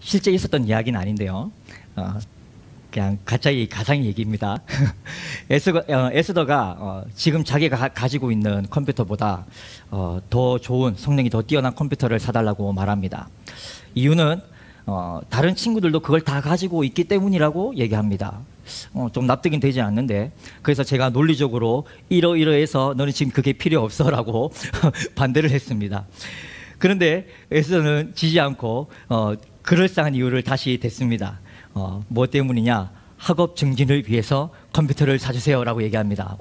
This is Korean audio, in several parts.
실제 있었던 이야기는 아닌데요. 그냥 가상 얘기입니다. 에스더가 지금 자기가 가지고 있는 컴퓨터보다 더 좋은 성능이 더 뛰어난 컴퓨터를 사달라고 말합니다. 이유는 다른 친구들도 그걸 다 가지고 있기 때문이라고 얘기합니다. 좀 납득이 되지 않는데, 그래서 제가 논리적으로 이러이러해서 너는 지금 그게 필요 없어라고 반대를 했습니다. 그런데 에스더는 지지 않고 그럴싸한 이유를 다시 댔습니다. 뭐 때문이냐? 학업 증진을 위해서 컴퓨터를 사주세요라고 얘기합니다.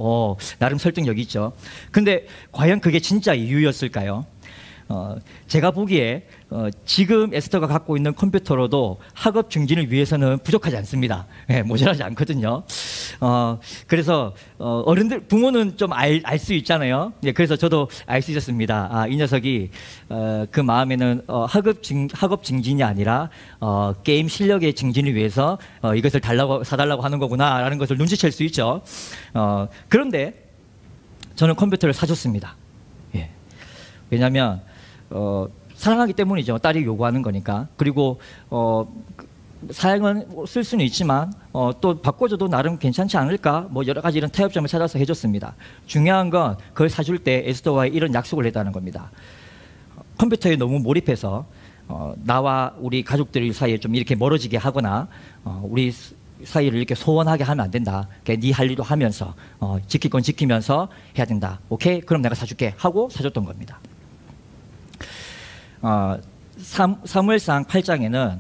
나름 설득력 있죠. 근데 과연 그게 진짜 이유였을까요? 제가 보기에 지금 에스더가 갖고 있는 컴퓨터로도 학업 증진을 위해서는 부족하지 않습니다. 모자라지 않거든요. 그래서 어른들, 부모는 좀 알 수 있잖아요. 그래서 저도 알 수 있었습니다. 이 녀석이 그 마음에는 학업 증진이 아니라 게임 실력의 증진을 위해서 이것을 사달라고 하는 거구나라는 것을 눈치챌 수 있죠. 그런데 저는 컴퓨터를 사줬습니다. 왜냐하면 사랑하기 때문이죠. 딸이 요구하는 거니까. 그리고 사양은 쓸 수는 있지만 또 바꿔줘도 나름 괜찮지 않을까, 뭐 여러 가지 이런 타협점을 찾아서 해줬습니다. 중요한 건 그걸 사줄 때 에스더와 이런 약속을 했다는 겁니다. 컴퓨터에 너무 몰입해서 나와 우리 가족들 사이에 좀 이렇게 멀어지게 하거나 우리 사이를 이렇게 소원하게 하면 안 된다. 네 할 일도 하면서 지킬 건 지키면서 해야 된다. 오케이? 그럼 내가 사줄게 하고 사줬던 겁니다. 사무엘상 8장에는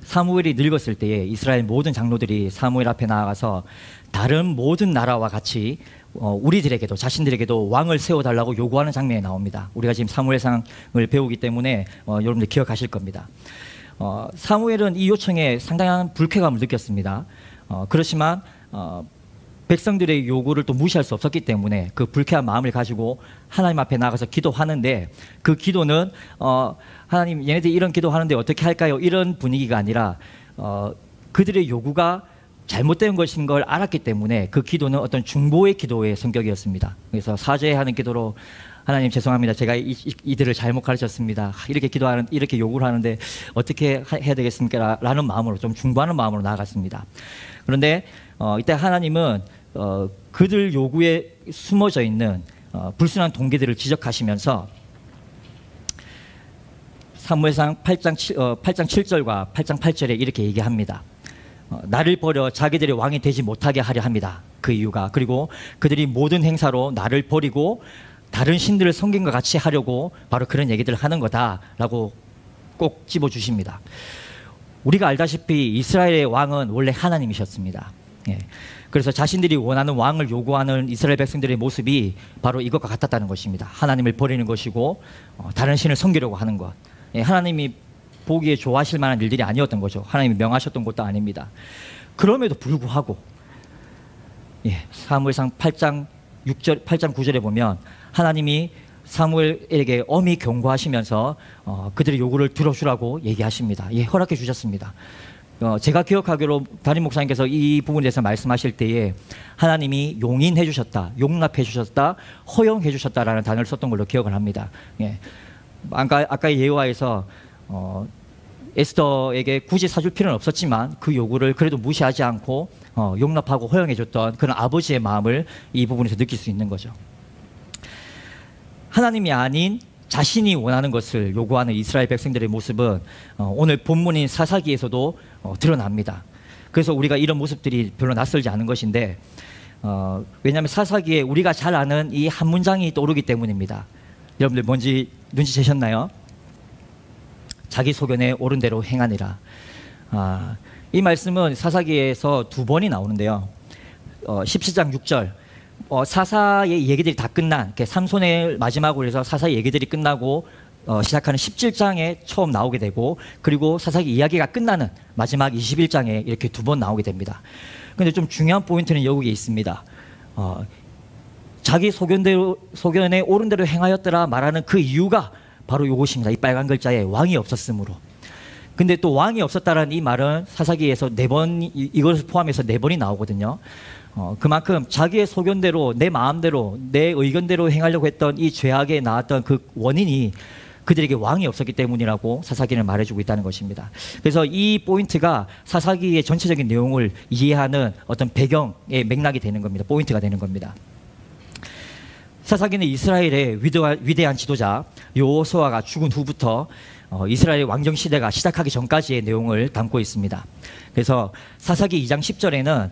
사무엘이 늙었을 때에 이스라엘 모든 장로들이 사무엘 앞에 나아가서 다른 모든 나라와 같이 우리들에게도, 자신들에게도 왕을 세워달라고 요구하는 장면이 나옵니다. 우리가 지금 사무엘상을 배우기 때문에 여러분들 기억하실 겁니다. 사무엘은 이 요청에 상당한 불쾌감을 느꼈습니다. 그렇지만 백성들의 요구를 또 무시할 수 없었기 때문에 그 불쾌한 마음을 가지고 하나님 앞에 나가서 기도하는데, 그 기도는 하나님, 얘네들이 이런 기도하는데 어떻게 할까요? 이런 분위기가 아니라 그들의 요구가 잘못된 것인 걸 알았기 때문에 그 기도는 어떤 중보의 기도의 성격이었습니다. 그래서 사죄하는 기도로, 하나님 죄송합니다. 제가 이들을 잘못 가르쳤습니다. 이렇게 요구를 하는데 어떻게 해야 되겠습니까? 라는 마음으로, 좀 중보하는 마음으로 나아갔습니다. 그런데 이때 하나님은 그들 요구에 숨어져 있는 불순한 동기들을 지적하시면서 사무엘상 8장 7절과 8장 8절에 이렇게 얘기합니다. 나를 버려 자기들의 왕이 되지 못하게 하려 합니다. 그 이유가, 그리고 그들이 모든 행사로 나를 버리고 다른 신들을 섬긴 것 같이 하려고 바로 그런 얘기들을 하는 거다라고 꼭 집어주십니다. 우리가 알다시피 이스라엘의 왕은 원래 하나님이셨습니다. 그래서 자신들이 원하는 왕을 요구하는 이스라엘 백성들의 모습이 바로 이것과 같았다는 것입니다. 하나님을 버리는 것이고 다른 신을 섬기려고 하는 것. 하나님이 보기에 좋아하실 만한 일들이 아니었던 거죠. 하나님이 명하셨던 것도 아닙니다. 그럼에도 불구하고 사무엘상 8장 9절에 보면 하나님이 사무엘에게 엄히 경고하시면서 그들의 요구를 들어주라고 얘기하십니다. 허락해 주셨습니다. 제가 기억하기로 담임 목사님께서 이 부분에 대해서 말씀하실 때에 하나님이 용인해 주셨다, 용납해 주셨다, 허용해 주셨다라는 단어를 썼던 걸로 기억을 합니다. 아까의 예화에서 에스더에게 굳이 사줄 필요는 없었지만 그 요구를 그래도 무시하지 않고 용납하고 허용해 줬던 그런 아버지의 마음을 이 부분에서 느낄 수 있는 거죠. 하나님이 아닌 자신이 원하는 것을 요구하는 이스라엘 백성들의 모습은 오늘 본문인 사사기에서도 드러납니다. 그래서 우리가 이런 모습들이 별로 낯설지 않은 것인데, 왜냐하면 사사기에 우리가 잘 아는 이 한 문장이 떠오르기 때문입니다. 여러분들 뭔지 눈치채셨나요? 자기 소견에 옳은 대로 행하니라. 이 말씀은 사사기에서 2번이 나오는데요. 17장 6절, 사사의 얘기들이 다 끝난, 삼손의 마지막으로 해서 사사의 얘기들이 끝나고 시작하는 17장에 처음 나오게 되고, 그리고 사사기 이야기가 끝나는 마지막 21장에 이렇게 2번 나오게 됩니다. 그런데 좀 중요한 포인트는 여기에 있습니다. 자기 소견에 옳은 대로 행하였더라 말하는 그 이유가 바로 이것입니다. 이 빨간 글자에 왕이 없었으므로. 근데 또 왕이 없었다라는 이 말은 사사기에서 4번, 이것을 포함해서 4번이 나오거든요. 그만큼 자기의 소견대로, 내 마음대로, 내 의견대로 행하려고 했던 이 죄악에 나왔던 그 원인이 그들에게 왕이 없었기 때문이라고 사사기는 말해주고 있다는 것입니다. 그래서 이 포인트가 사사기의 전체적인 내용을 이해하는 어떤 배경의 맥락이 되는 겁니다. 포인트가 되는 겁니다. 사사기는 이스라엘의 위대한 지도자 여호수아가 죽은 후부터 이스라엘 왕정 시대가 시작하기 전까지의 내용을 담고 있습니다. 그래서 사사기 2장 10절에는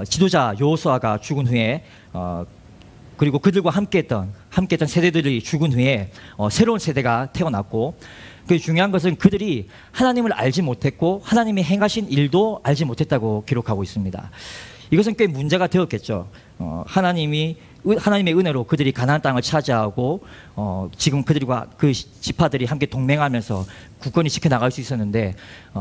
지도자 여호수아가 죽은 후에 그리고 그들과 함께했던 세대들이 죽은 후에 새로운 세대가 태어났고, 그 중요한 것은 그들이 하나님을 알지 못했고 하나님이 행하신 일도 알지 못했다고 기록하고 있습니다. 이것은 꽤 문제가 되었겠죠. 하나님의 은혜로 그들이 가나안 땅을 차지하고 지금 그들과 그 지파들이 함께 동맹하면서 굳건히 지켜나갈 수 있었는데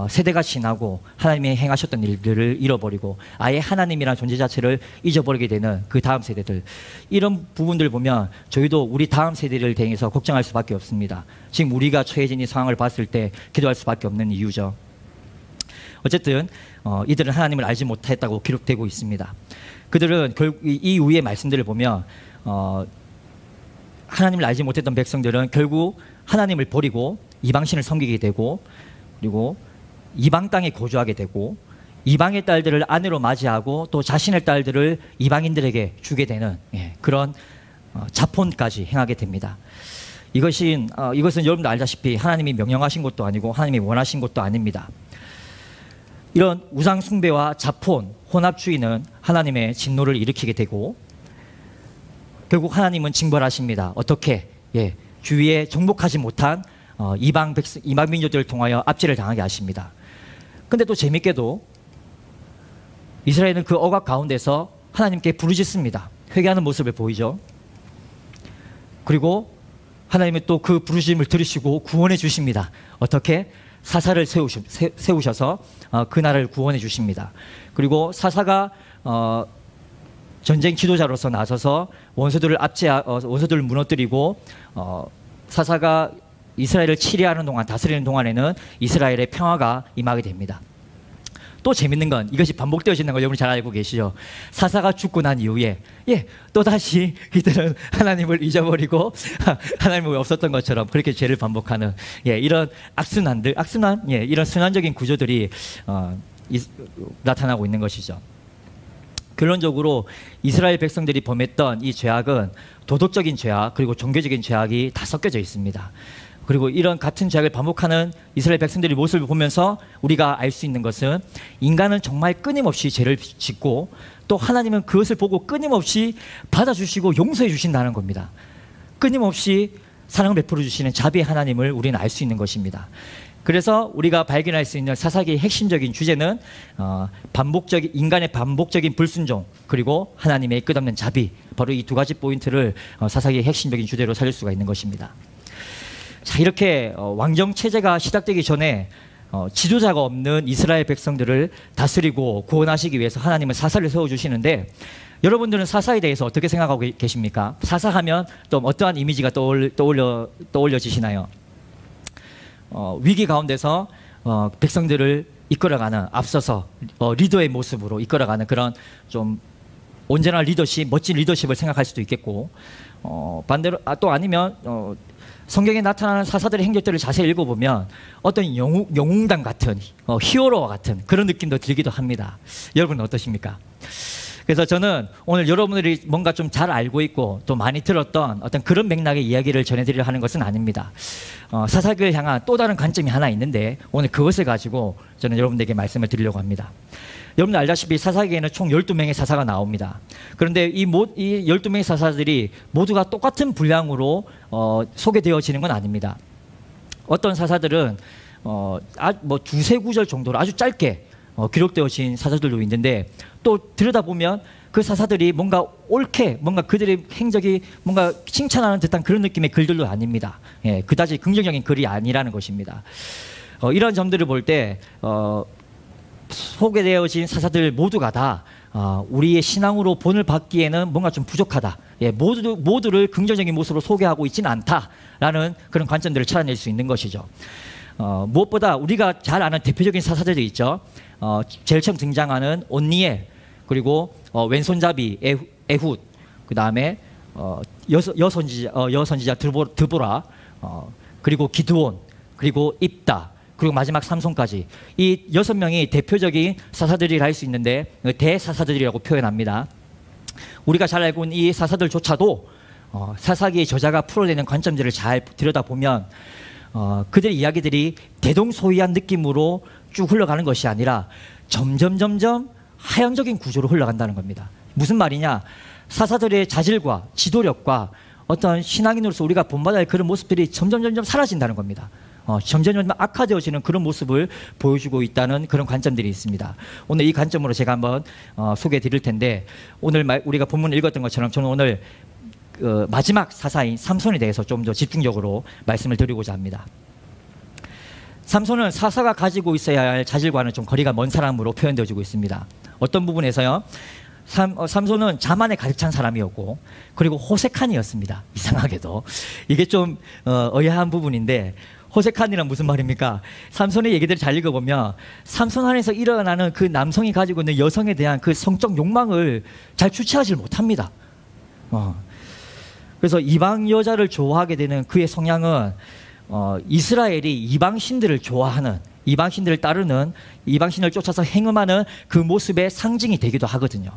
세대가 지나고 하나님이 행하셨던 일들을 잃어버리고 아예 하나님이라는 존재 자체를 잊어버리게 되는 그 다음 세대들, 이런 부분들 보면 저희도 우리 다음 세대를 대해서 걱정할 수밖에 없습니다. 지금 우리가 처해진 이 상황을 봤을 때 기도할 수밖에 없는 이유죠. 어쨌든 이들은 하나님을 알지 못했다고 기록되고 있습니다. 그들은 결국 이 위의 말씀들을 보면 하나님을 알지 못했던 백성들은 결국 하나님을 버리고 이방신을 섬기게 되고, 그리고 이방 땅에 거주하게 되고, 이방의 딸들을 아내로 맞이하고 또 자신의 딸들을 이방인들에게 주게 되는 그런 자폰까지 행하게 됩니다. 이것은 여러분도 알다시피 하나님이 명령하신 것도 아니고 하나님이 원하신 것도 아닙니다. 이런 우상 숭배와 자폰, 혼합주의는 하나님의 진노를 일으키게 되고 결국 하나님은 징벌하십니다. 어떻게? 주위에 정복하지 못한 이방 민족들을 통하여 압제를 당하게 하십니다. 근데 또 재밌게도 이스라엘은 그 억압 가운데서 하나님께 부르짖습니다. 회개하는 모습을 보이죠. 그리고 하나님은 또 그 부르짖음을 들으시고 구원해 주십니다. 어떻게? 사사를 세우셔서 그 나라를 구원해 주십니다. 그리고 사사가 전쟁 지도자로서 나서서 원수들을 무너뜨리고 사사가 이스라엘을 치리하는 동안, 다스리는 동안에는 이스라엘의 평화가 임하게 됩니다. 또 재밌는 건 이것이 반복되어지는 걸 여러분이 잘 알고 계시죠. 사사가 죽고 난 이후에 또다시 이들은 하나님을 잊어버리고 하나님이 없었던 것처럼 그렇게 죄를 반복하는 이런 이런 순환적인 구조들이 나타나고 있는 것이죠. 결론적으로 이스라엘 백성들이 범했던 이 죄악은 도덕적인 죄악 그리고 종교적인 죄악이 다 섞여져 있습니다. 그리고 이런 같은 죄악을 반복하는 이스라엘 백성들의 모습을 보면서 우리가 알 수 있는 것은 인간은 정말 끊임없이 죄를 짓고 또 하나님은 그것을 보고 끊임없이 받아주시고 용서해 주신다는 겁니다. 끊임없이 사랑을 베풀어 주시는 자비의 하나님을 우리는 알 수 있는 것입니다. 그래서 우리가 발견할 수 있는 사사기의 핵심적인 주제는 인간의 반복적인 불순종 그리고 하나님의 끝없는 자비, 바로 이 두 가지 포인트를 사사기의 핵심적인 주제로 살릴 수가 있는 것입니다. 자, 이렇게 왕정 체제가 시작되기 전에 지도자가 없는 이스라엘 백성들을 다스리고 구원하시기 위해서 하나님은 사사를 세워주시는데, 여러분들은 사사에 대해서 어떻게 생각하고 계십니까? 사사하면 또 어떠한 이미지가 떠올려지시나요? 위기 가운데서 백성들을 이끌어가는, 앞서서 리더의 모습으로 이끌어가는 그런 좀 온전한 리더십, 멋진 리더십을 생각할 수도 있겠고, 반대로 또 아니면 성경에 나타나는 사사들의 행적들을 자세히 읽어보면 어떤 영웅당 같은 히어로와 같은 그런 느낌도 들기도 합니다. 여러분은 어떠십니까? 그래서 저는 오늘 여러분들이 뭔가 좀 잘 알고 있고 또 많이 들었던 어떤 그런 맥락의 이야기를 전해드리려 하는 것은 아닙니다. 사사기를 향한 또 다른 관점이 하나 있는데 오늘 그것을 가지고 저는 여러분들에게 말씀을 드리려고 합니다. 여러분들 알다시피 사사기에는 총 12명의 사사가 나옵니다. 그런데 이 12명의 사사들이 모두가 똑같은 분량으로 소개되어지는 건 아닙니다. 어떤 사사들은 두세 구절 정도로 아주 짧게 기록되어진 사사들도 있는데, 또 들여다보면 그 사사들이 뭔가 옳게, 뭔가 그들의 행적이 뭔가 칭찬하는 듯한 그런 느낌의 글들도 아닙니다. 그다지 긍정적인 글이 아니라는 것입니다. 이런 점들을 볼 때 소개되어진 사사들 모두가 다 우리의 신앙으로 본을 받기에는 뭔가 좀 부족하다. 모두를 긍정적인 모습으로 소개하고 있지는 않다라는 그런 관점들을 찾아낼 수 있는 것이죠. 무엇보다 우리가 잘 아는 대표적인 사사들이 있죠. 제일 처음 등장하는 온니엘, 그리고 왼손잡이 에훗, 그 다음에 여선지자 드보라, 그리고 기드온, 그리고 입다, 그리고 마지막 삼손까지 이 6명이 대표적인 사사들이라 할 수 있는데 대사사들이라고 표현합니다. 우리가 잘 알고 있는 이 사사들조차도 사사기의 저자가 풀어내는 관점들을 잘 들여다보면 그들의 이야기들이 대동소이한 느낌으로 쭉 흘러가는 것이 아니라 점점 하향적인 구조로 흘러간다는 겁니다. 무슨 말이냐? 사사들의 자질과 지도력과 어떤 신앙인으로서 우리가 본받아야 할 그런 모습들이 점점 사라진다는 겁니다. 점점 악화되어지는 그런 모습을 보여주고 있다는 그런 관점들이 있습니다. 오늘 이 관점으로 제가 한번 소개해 드릴 텐데, 오늘 우리가 본문을 읽었던 것처럼 저는 오늘 마지막 사사인 삼손에 대해서 좀 더 집중적으로 말씀을 드리고자 합니다. 삼손은 사사가 가지고 있어야 할 자질과는 좀 거리가 먼 사람으로 표현되어지고 있습니다. 어떤 부분에서요, 삼손은 자만에 가득 찬 사람이었고, 그리고 호색한이었습니다. 이상하게도 이게 좀 의아한 부분인데, 호색한이란 무슨 말입니까? 삼손의 얘기들을 잘 읽어보면 삼손 안에서 일어나는 그 남성이 가지고 있는 여성에 대한 그 성적 욕망을 잘 주체하지 못합니다. 그래서 이방 여자를 좋아하게 되는 그의 성향은 이스라엘이 이방신들을 좋아하는, 이방신들을 따르는, 이방신을 쫓아서 행음하는 그 모습의 상징이 되기도 하거든요.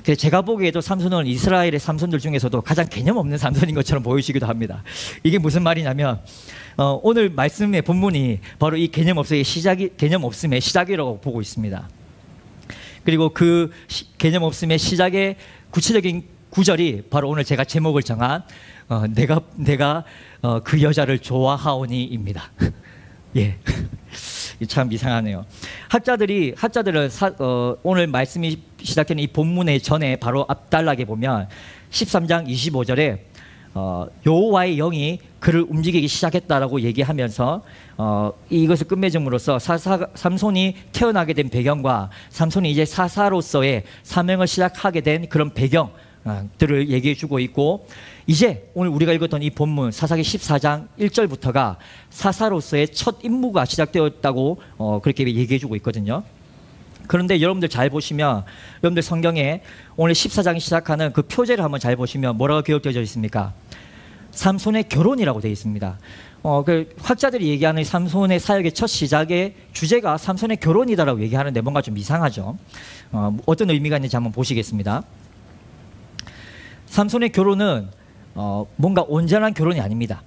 그래서 제가 보기에도 삼손은 이스라엘의 삼손들 중에서도 가장 개념 없는 삼손인 것처럼 보이시기도 합니다. 이게 무슨 말이냐면 오늘 말씀의 본문이 바로 이 개념 없음의 시작이라고 보고 있습니다. 그리고 그 개념 없음의 시작의 구체적인 구절이 바로 오늘 제가 제목을 정한 내가 그 여자를 좋아하오니입니다. 예. 참 이상하네요. 학자들은 오늘 말씀이 시작되는 이 본문의 전에 바로 앞달락에 보면 13장 25절에 여호와의 영이 그를 움직이기 시작했다라고 얘기하면서 이것을 끝맺음으로써 삼손이 태어나게 된 배경과 삼손이 이제 사사로서의 사명을 시작하게 된 그런 배경들을 얘기해 주고 있고, 이제 오늘 우리가 읽었던 이 본문 사사기 14장 1절부터가 사사로서의 첫 임무가 시작되었다고 그렇게 얘기해 주고 있거든요. 그런데 여러분들 잘 보시면, 여러분들 성경에 오늘 14장이 시작하는 그 표제를 한번 잘 보시면 뭐라고 기록되어 있습니까? 삼손의 결혼이라고 되어 있습니다. 그 학자들이 얘기하는 삼손의 사역의 첫 시작의 주제가 삼손의 결혼이다라고 얘기하는데 뭔가 좀 이상하죠. 어떤 의미가 있는지 한번 보시겠습니다. 삼손의 결혼은 뭔가 온전한 결혼이 아닙니다.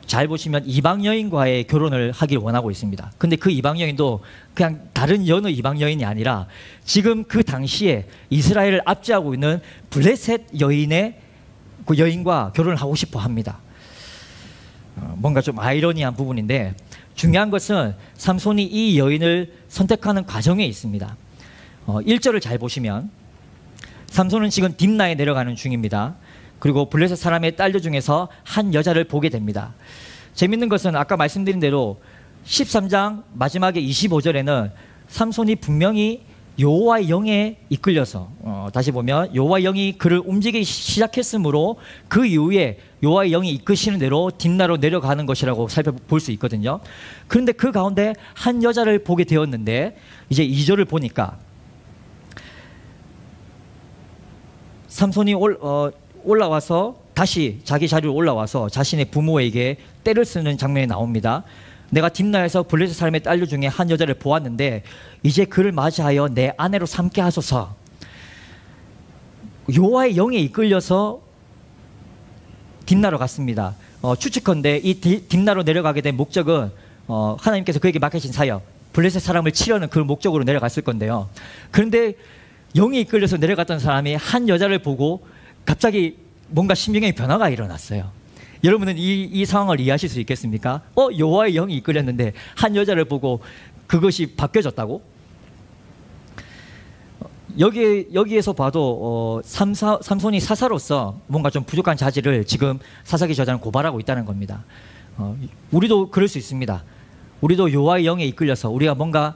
잘 보시면 이방 여인과의 결혼을 하길 원하고 있습니다. 근데 그 이방 여인도 그냥 다른 여느 이방 여인이 아니라 지금 그 당시에 이스라엘을 압제하고 있는 블레셋 여인의 그 여인과 결혼을 하고 싶어 합니다. 뭔가 좀 아이러니한 부분인데, 중요한 것은 삼손이 이 여인을 선택하는 과정에 있습니다. 1절을 잘 보시면 삼손은 지금 딥나에 내려가는 중입니다. 그리고 블레셋 사람의 딸들 중에서 한 여자를 보게 됩니다. 재밌는 것은 아까 말씀드린 대로 13장 마지막에 25절에는 삼손이 분명히 여호와의 영에 이끌려서 다시 보면 여호와의 영이 그를 움직이기 시작했으므로 그 이후에 여호와의 영이 이끄시는 대로 딥나로 내려가는 것이라고 살펴볼 수 있거든요. 그런데 그 가운데 한 여자를 보게 되었는데, 이제 2절을 보니까 삼손이 올라와서 다시 자기 자리로 올라와서 자신의 부모에게 떼를 쓰는 장면이 나옵니다. 내가 딥나에서 블레셋 사람의 딸들 중에 한 여자를 보았는데 이제 그를 맞이하여 내 아내로 삼게 하소서. 여호와의 영에 이끌려서 딥나로 갔습니다. 추측컨대 이 딥나로 내려가게 된 목적은 하나님께서 그에게 맡기신 사역, 블레셋 사람을 치려는 그 목적으로 내려갔을 건데요. 그런데 영에 이끌려서 내려갔던 사람이 한 여자를 보고 갑자기 뭔가 심경의 변화가 일어났어요. 여러분은 이 상황을 이해하실 수 있겠습니까? 여호와의 영이 이끌렸는데 한 여자를 보고 그것이 바뀌어졌다고? 여기에서 봐도 삼손이 사사로서 뭔가 좀 부족한 자질을 지금 사사기 저자는 고발하고 있다는 겁니다. 우리도 그럴 수 있습니다. 우리도 여호와의 영에 이끌려서 우리가 뭔가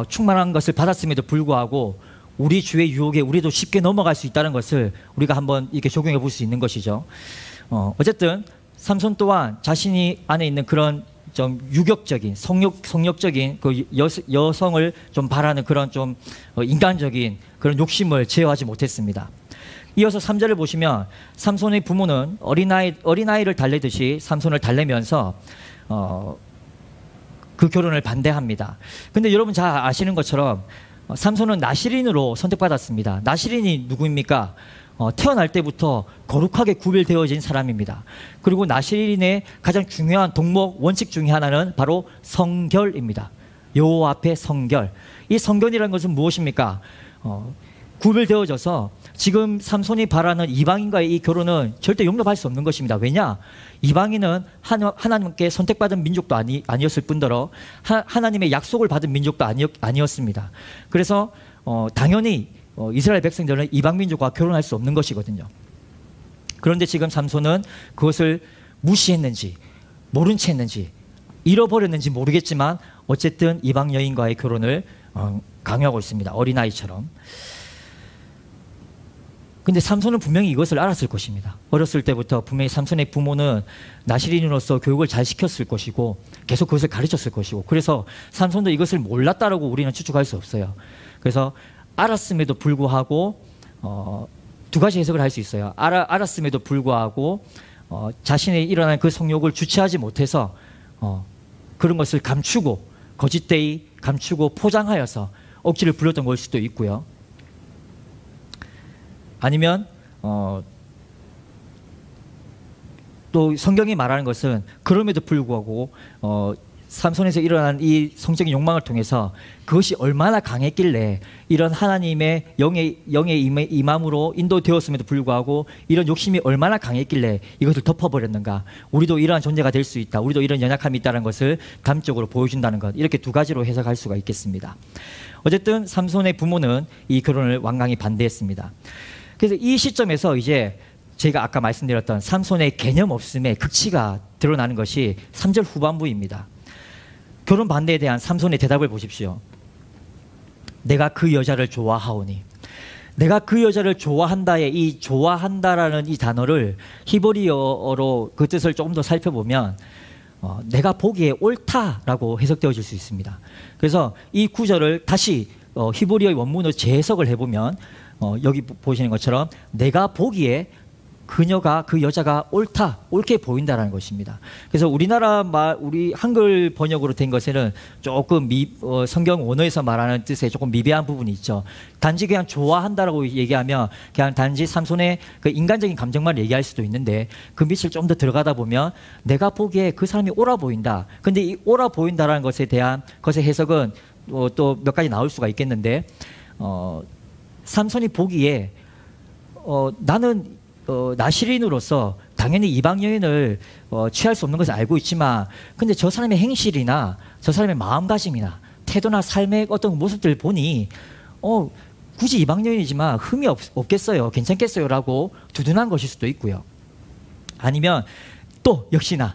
충만한 것을 받았음에도 불구하고 우리 주의 유혹에 우리도 쉽게 넘어갈 수 있다는 것을 우리가 한번 이렇게 적용해 볼 수 있는 것이죠. 어쨌든 삼손 또한 자신이 안에 있는 그런 좀 유격적인 성욕적인 그 여성을 좀 바라는 그런 좀 인간적인 그런 욕심을 제어하지 못했습니다. 이어서 3절을 보시면 삼손의 부모는 어린아이를 달래듯이 삼손을 달래면서 그 결혼을 반대합니다. 근데 여러분 잘 아시는 것처럼 삼손은 나시린으로 선택받았습니다. 나시린이 누구입니까? 태어날 때부터 거룩하게 구별되어진 사람입니다. 그리고 나시린의 가장 중요한 덕목 원칙 중에 하나는 바로 성결입니다. 여호와 앞에 성결. 이 성결이라는 것은 무엇입니까? 구별되어져서 지금 삼손이 바라는 이방인과의 이 결혼은 절대 용납할 수 없는 것입니다. 왜냐? 이방인은 하나님께 선택받은 민족도 아니었을 뿐더러 하나님의 약속을 받은 민족도 아니었습니다. 그래서 당연히 이스라엘 백성들은 이방 민족과 결혼할 수 없는 것이거든요. 그런데 지금 삼손은 그것을 무시했는지 모른 채 했는지 잃어버렸는지 모르겠지만 어쨌든 이방 여인과의 결혼을 강요하고 있습니다. 어린아이처럼. 근데 삼손은 분명히 이것을 알았을 것입니다. 어렸을 때부터 분명히 삼손의 부모는 나시린으로서 교육을 잘 시켰을 것이고 계속 그것을 가르쳤을 것이고, 그래서 삼손도 이것을 몰랐다라고 우리는 추측할 수 없어요. 그래서 알았음에도 불구하고 두 가지 해석을 할 수 있어요. 알았음에도 불구하고 자신의 일어난 그 성욕을 주체하지 못해서 그런 것을 감추고 거짓되이 감추고 포장하여서 억지를 부렸던 걸 수도 있고요. 아니면 또 성경이 말하는 것은 그럼에도 불구하고 삼손에서 일어난 이 성적인 욕망을 통해서 그것이 얼마나 강했길래 이런 하나님의 영의 임함으로 인도되었음에도 불구하고 이런 욕심이 얼마나 강했길래 이것을 덮어버렸는가. 우리도 이러한 존재가 될 수 있다. 우리도 이런 연약함이 있다는 것을 감적으로 보여준다는 것. 이렇게 두 가지로 해석할 수가 있겠습니다. 어쨌든 삼손의 부모는 이 결혼을 완강히 반대했습니다. 그래서 이 시점에서 이제 제가 아까 말씀드렸던 삼손의 개념 없음의 극치가 드러나는 것이 3절 후반부입니다. 결혼 반대에 대한 삼손의 대답을 보십시오. 내가 그 여자를 좋아하오니. 내가 그 여자를 좋아한다의 이 좋아한다라는 이 단어를 히브리어로 그 뜻을 조금 더 살펴보면 내가 보기에 옳다라고 해석되어질 수 있습니다. 그래서 이 구절을 다시 히브리어의 원문으로 재해석을 해보면 여기 보시는 것처럼 내가 보기에 그 여자가 옳게 보인다라는 것입니다. 그래서 우리 한글 번역으로 된 것에는 조금 성경 원어에서 말하는 뜻에 조금 미비한 부분이 있죠. 단지 그냥 좋아한다라고 얘기하면 그냥 단지 삼손의 그 인간적인 감정만 얘기할 수도 있는데 그 밑을 좀 더 들어가다 보면 내가 보기에 그 사람이 옳아 보인다. 근데 이 옳아 보인다라는 것에 대한 것의 해석은 또 몇 가지 나올 수가 있겠는데 삼손이 보기에 나는 나시린으로서 당연히 이방 여인을 취할 수 없는 것을 알고 있지만 근데 저 사람의 행실이나 저 사람의 마음가짐이나 태도나 삶의 어떤 모습들을 보니 굳이 이방 여인이지만 흠이 없겠어요, 괜찮겠어요 라고 두둔한 것일 수도 있고요. 아니면 또 역시나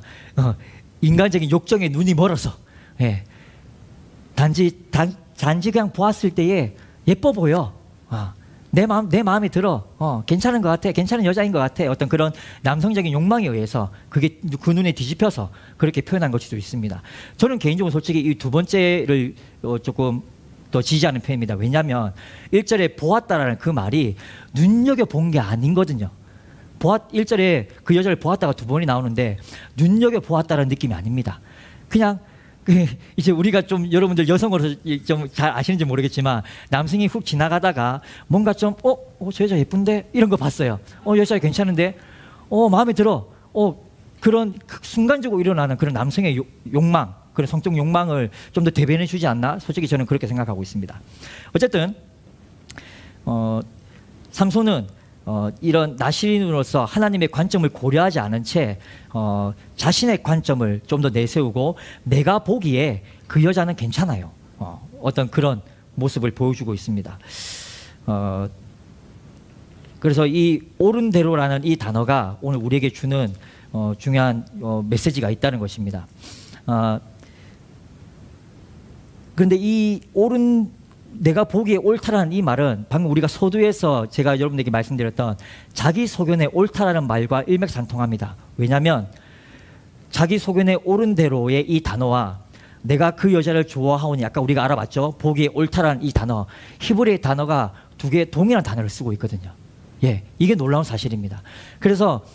인간적인 욕정에 눈이 멀어서 단지 그냥 보았을 때에 예뻐 보여, 내 마음에 들어, 괜찮은 것 같아, 괜찮은 여자인 것 같아, 어떤 그런 남성적인 욕망에 의해서 그게 그 눈에 뒤집혀서 그렇게 표현한 것일 수도 있습니다. 저는 개인적으로 솔직히 이 두 번째를 조금 더 지지하는 편입니다. 왜냐하면 1절에 보았다라는 그 말이 눈여겨본 게 아니거든요. 1절에 그 여자를 보았다가 두 번이 나오는데 눈여겨보았다는 느낌이 아닙니다. 그냥 이제 우리가 좀 여러분들 여성으로서 좀 잘 아시는지 모르겠지만 남성이 훅 지나가다가 뭔가 좀 저 여자 예쁜데 이런 거 봤어요. 여자 괜찮은데 마음에 들어. 그런 순간적으로 일어나는 그런 남성의 욕망, 그런 성적 욕망을 좀 더 대변해 주지 않나? 솔직히 저는 그렇게 생각하고 있습니다. 어쨌든 삼손은 이런 나시린으로서 하나님의 관점을 고려하지 않은 채 자신의 관점을 좀 더 내세우고 내가 보기에 그 여자는 괜찮아요, 어떤 그런 모습을 보여주고 있습니다. 그래서 이 옳은 대로라는 이 단어가 오늘 우리에게 주는 중요한 메시지가 있다는 것입니다. 그런데 이 내가 보기에 옳다라는 이 말은 방금 우리가 서두에서 제가 여러분에게 말씀드렸던 자기 소견에 옳다라는 말과 일맥상통합니다. 왜냐하면 자기 소견에 옳은 대로의 이 단어와 내가 그 여자를 좋아하오니 아까 우리가 알아봤죠. 보기에 옳다라는 이 단어, 히브리의 단어가 두 개의 동일한 단어를 쓰고 있거든요. 예, 이게 놀라운 사실입니다. 그래서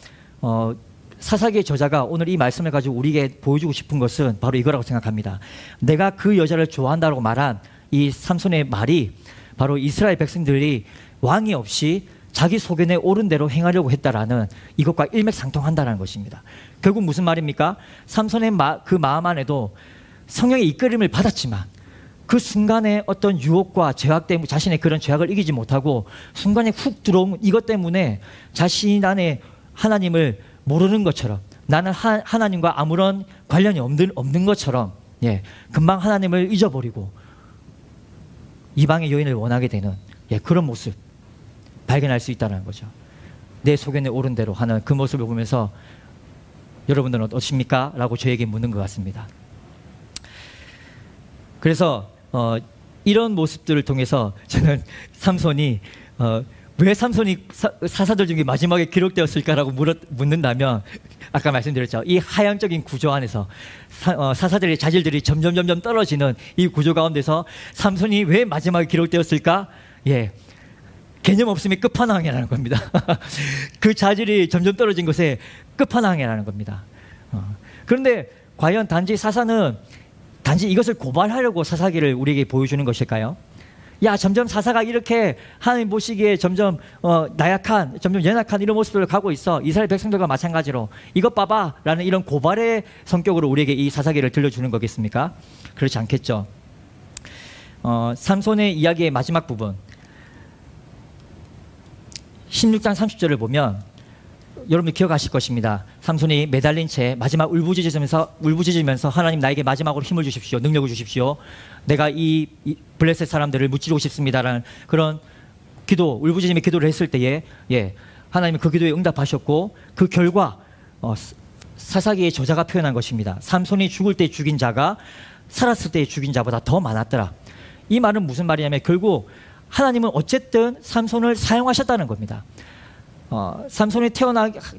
사사기의 저자가 오늘 이 말씀을 가지고 우리에게 보여주고 싶은 것은 바로 이거라고 생각합니다. 내가 그 여자를 좋아한다고 말한 이 삼손의 말이 바로 이스라엘 백성들이 왕이 없이 자기 소견에 옳은 대로 행하려고 했다라는 이것과 일맥상통한다는 것입니다. 결국 무슨 말입니까? 삼손의 그 마음 안에도 성령의 이끌림을 받았지만 그 순간에 어떤 유혹과 죄악 때문에 자신의 그런 죄악을 이기지 못하고 순간에 훅 들어온 이것 때문에 자신 안에 하나님을 모르는 것처럼, 나는 하나님과 아무런 관련이 없는 것처럼, 예, 금방 하나님을 잊어버리고 이방의 여인을 원하게 되는, 예, 그런 모습 발견할 수 있다는 거죠. 내 소견에 옳은 대로 하는 그 모습을 보면서 여러분들은 어떠십니까? 라고 저에게 묻는 것 같습니다. 그래서 이런 모습들을 통해서 저는 삼손이 왜 삼손이 사사들 중에 마지막에 기록되었을까라고 묻는다면, 아까 말씀드렸죠. 이 하향적인 구조 안에서 사사들의 자질들이 점점 떨어지는 이 구조 가운데서 삼손이 왜 마지막에 기록되었을까? 예, 개념 없음의 끝판왕이라는 겁니다. 그 자질이 점점 떨어진 것의 끝판왕이라는 겁니다. 그런데 과연 단지 사사는 단지 이것을 고발하려고 사사기를 우리에게 보여주는 것일까요? 야, 점점 사사가 이렇게 하나님 보시기에 점점 나약한, 점점 연약한 이런 모습을 가고 있어. 이스라엘 백성들과 마찬가지로 이것 봐봐 라는 이런 고발의 성격으로 우리에게 이 사사기를 들려주는 거겠습니까? 그렇지 않겠죠. 삼손의 이야기의 마지막 부분 16장 30절을 보면 여러분이 기억하실 것입니다. 삼손이 매달린 채 마지막 울부짖으면서 하나님, 나에게 마지막으로 힘을 주십시오. 능력을 주십시오. 내가 이 블레셋 사람들을 무찌르고 싶습니다라는 그런 기도, 울부짖으며 기도를 했을 때에, 예, 하나님은 그 기도에 응답하셨고 그 결과 사사기의 저자가 표현한 것입니다. 삼손이 죽을 때 죽인 자가 살았을 때 죽인 자보다 더 많았더라. 이 말은 무슨 말이냐면 결국 하나님은 어쨌든 삼손을 사용하셨다는 겁니다. 삼손이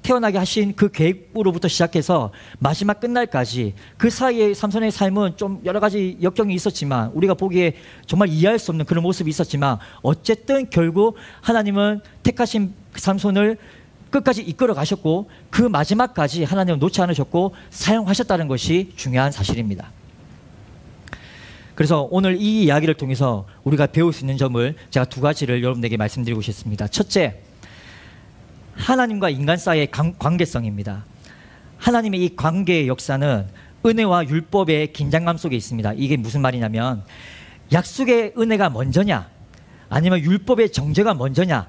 태어나게 하신 그 계획으로부터 시작해서 마지막 끝날까지 그 사이에 삼손의 삶은 좀 여러 가지 역경이 있었지만, 우리가 보기에 정말 이해할 수 없는 그런 모습이 있었지만, 어쨌든 결국 하나님은 택하신 삼손을 끝까지 이끌어 가셨고 그 마지막까지 하나님은 놓지 않으셨고 사용하셨다는 것이 중요한 사실입니다. 그래서 오늘 이 이야기를 통해서 우리가 배울 수 있는 점을 제가 두 가지를 여러분에게 말씀드리고 싶습니다. 첫째, 하나님과 인간 사이의 관계성입니다. 하나님의 이 관계의 역사는 은혜와 율법의 긴장감 속에 있습니다. 이게 무슨 말이냐면 약속의 은혜가 먼저냐 아니면 율법의 정죄가 먼저냐,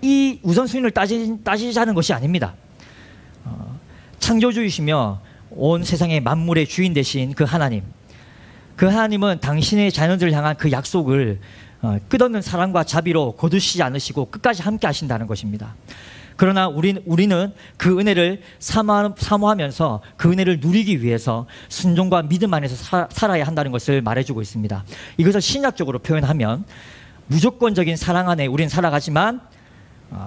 이 우선순위를 따지자는 것이 아닙니다. 창조주이시며 온 세상의 만물의 주인 되신 그 하나님, 그 하나님은 당신의 자녀들을 향한 그 약속을 끝없는 사랑과 자비로 거두시지 않으시고 끝까지 함께 하신다는 것입니다. 그러나 우리는 그 은혜를 사모하면서 그 은혜를 누리기 위해서 순종과 믿음 안에서 살아야 한다는 것을 말해주고 있습니다. 이것을 신약적으로 표현하면 무조건적인 사랑 안에 우리는 살아가지만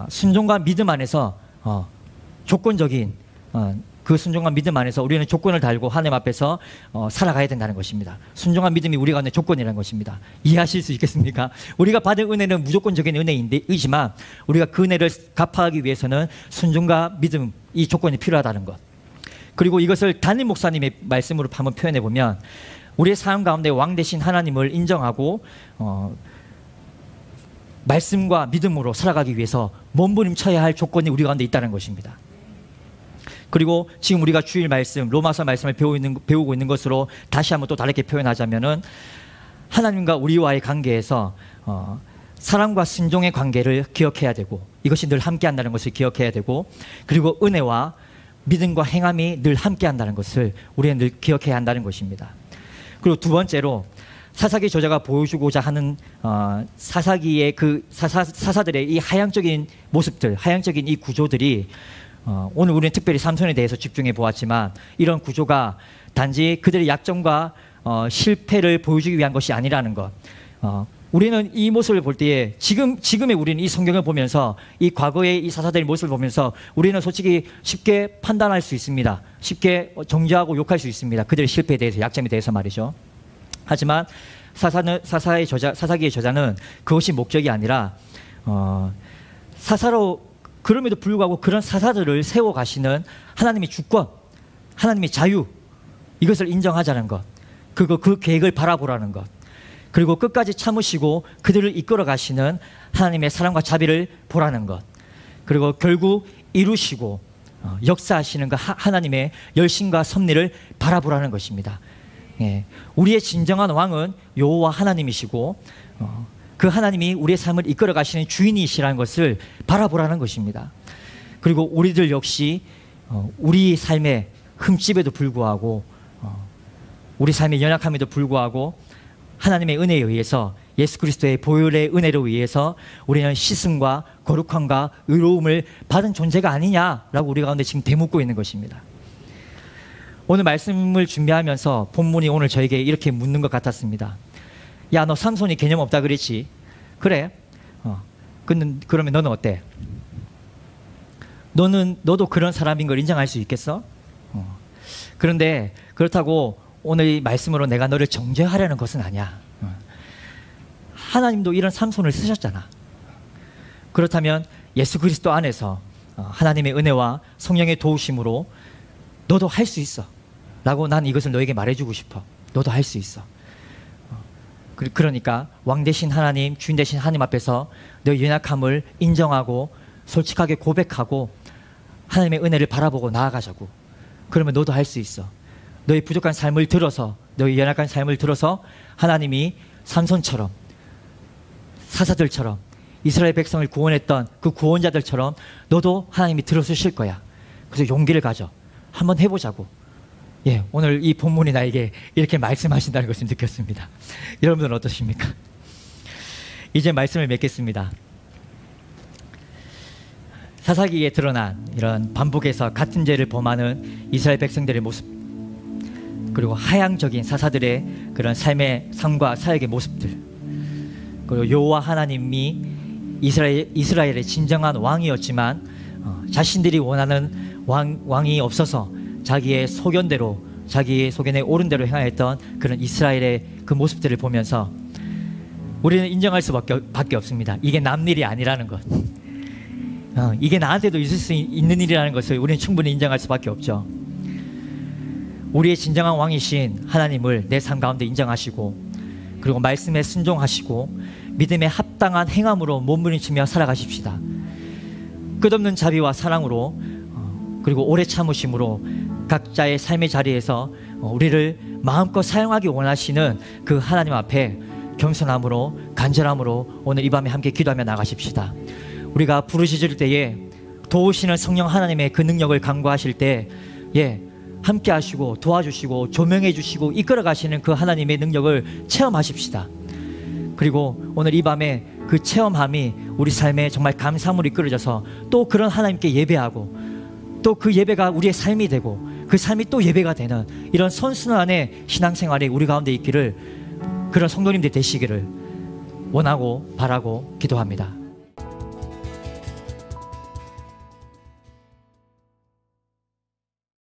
순종과 믿음 안에서 조건적인 그 순종과 믿음 안에서 우리는 조건을 달고 하나님 앞에서 살아가야 된다는 것입니다. 순종과 믿음이 우리가 얻는 조건이라는 것입니다. 이해하실 수 있겠습니까? 우리가 받은 은혜는 무조건적인 은혜이지만 우리가 그 은혜를 갚아가기 위해서는 순종과 믿음, 이 조건이 필요하다는 것. 그리고 이것을 담임 목사님의 말씀으로 한번 표현해 보면 우리의 삶 가운데 왕 되신 하나님을 인정하고 말씀과 믿음으로 살아가기 위해서 몸부림쳐야 할 조건이 우리 가운데 있다는 것입니다. 그리고 지금 우리가 주일 말씀, 로마서 말씀을 배우고 있는 것으로 다시 한번 또 다르게 표현하자면은 하나님과 우리와의 관계에서 사랑과 순종의 관계를 기억해야 되고, 이것이 늘 함께 한다는 것을 기억해야 되고, 그리고 은혜와 믿음과 행함이 늘 함께 한다는 것을 우리는 늘 기억해야 한다는 것입니다. 그리고 두 번째로 사사기 저자가 보여주고자 하는 사사기의 그 사사들의 이 하향적인 모습들, 하향적인 이 구조들이 오늘 우리는 특별히 삼손에 대해서 집중해 보았지만 이런 구조가 단지 그들의 약점과 실패를 보여주기 위한 것이 아니라는 것. 우리는 이 모습을 볼 때에 지금의 우리는 이 성경을 보면서 이 과거의 이 사사들의 모습을 보면서 우리는 솔직히 쉽게 판단할 수 있습니다. 쉽게 정죄하고 욕할 수 있습니다. 그들의 실패에 대해서, 약점에 대해서 말이죠. 하지만 사사기의 저자는 그것이 목적이 아니라 그럼에도 불구하고 그런 사사들을 세워 가시는 하나님의 주권, 하나님의 자유, 이것을 인정하자는 것, 그 계획을 바라보라는 것, 그리고 끝까지 참으시고 그들을 이끌어 가시는 하나님의 사랑과 자비를 보라는 것, 그리고 결국 이루시고 역사하시는 그 하나님의 열심과 섭리를 바라보라는 것입니다. 예, 우리의 진정한 왕은 여호와 하나님이시고 그 하나님이 우리의 삶을 이끌어 가시는 주인이시라는 것을 바라보라는 것입니다. 그리고 우리들 역시 우리 삶의 흠집에도 불구하고 우리 삶의 연약함에도 불구하고 하나님의 은혜에 의해서, 예수 그리스도의 보혈의 은혜로 의해서 우리는 씻음과 거룩함과 의로움을 받은 존재가 아니냐라고 우리 가운데 지금 되묻고 있는 것입니다. 오늘 말씀을 준비하면서 본문이 오늘 저에게 이렇게 묻는 것 같았습니다. 야, 너 삼손이 개념 없다 그랬지? 그래. 그러면 너는 어때? 너도 그런 사람인 걸 인정할 수 있겠어? 그런데 그렇다고 오늘 이 말씀으로 내가 너를 정죄하려는 것은 아니야. 하나님도 이런 삼손을 쓰셨잖아. 그렇다면 예수 그리스도 안에서 하나님의 은혜와 성령의 도우심으로 너도 할 수 있어 라고 난 이것을 너에게 말해주고 싶어. 너도 할 수 있어. 그러니까 왕 대신 하나님, 주인 대신 하나님 앞에서 너의 연약함을 인정하고 솔직하게 고백하고 하나님의 은혜를 바라보고 나아가자고. 그러면 너도 할 수 있어. 너의 부족한 삶을 들어서, 너의 연약한 삶을 들어서 하나님이 삼손처럼, 사사들처럼, 이스라엘 백성을 구원했던 그 구원자들처럼 너도 하나님이 들어주실 거야. 그래서 용기를 가져. 한번 해보자고. 예, 오늘 이 본문이 나에게 이렇게 말씀하신다는 것을 느꼈습니다. 여러분들은 어떠십니까? 이제 말씀을 맺겠습니다. 사사기에 드러난 이런 반복해서 같은 죄를 범하는 이스라엘 백성들의 모습, 그리고 하향적인 사사들의 그런 삶과 사역의 모습들, 그리고 여호와 하나님이 이스라엘의 진정한 왕이었지만 자신들이 원하는 왕이 없어서 자기의 소견대로, 자기의 소견에 옳은 대로 행하였던 그런 이스라엘의 그 모습들을 보면서 우리는 인정할 수밖에 없습니다. 이게 남 일이 아니라는 것, 이게 나한테도 있을 수 있는 일이라는 것을 우리는 충분히 인정할 수밖에 없죠. 우리의 진정한 왕이신 하나님을 내 삶 가운데 인정하시고, 그리고 말씀에 순종하시고 믿음에 합당한 행함으로 몸부림치며 살아가십시다. 끝없는 자비와 사랑으로, 그리고 오래 참으심으로 각자의 삶의 자리에서 우리를 마음껏 사용하기 원하시는 그 하나님 앞에 겸손함으로, 간절함으로 오늘 이 밤에 함께 기도하며 나가십시다. 우리가 부르짖을 때에 도우시는 성령 하나님의 그 능력을 간구하실 때, 함께 하시고 도와주시고 조명해 주시고 이끌어 가시는 그 하나님의 능력을 체험하십시다. 그리고 오늘 이 밤에 그 체험함이 우리 삶에 정말 감사함으로 이끌어져서 또 그런 하나님께 예배하고, 또 그 예배가 우리의 삶이 되고 그 삶이 또 예배가 되는 이런 선순환의 신앙생활이 우리 가운데 있기를, 그런 성도님들 되시기를 원하고 바라고 기도합니다.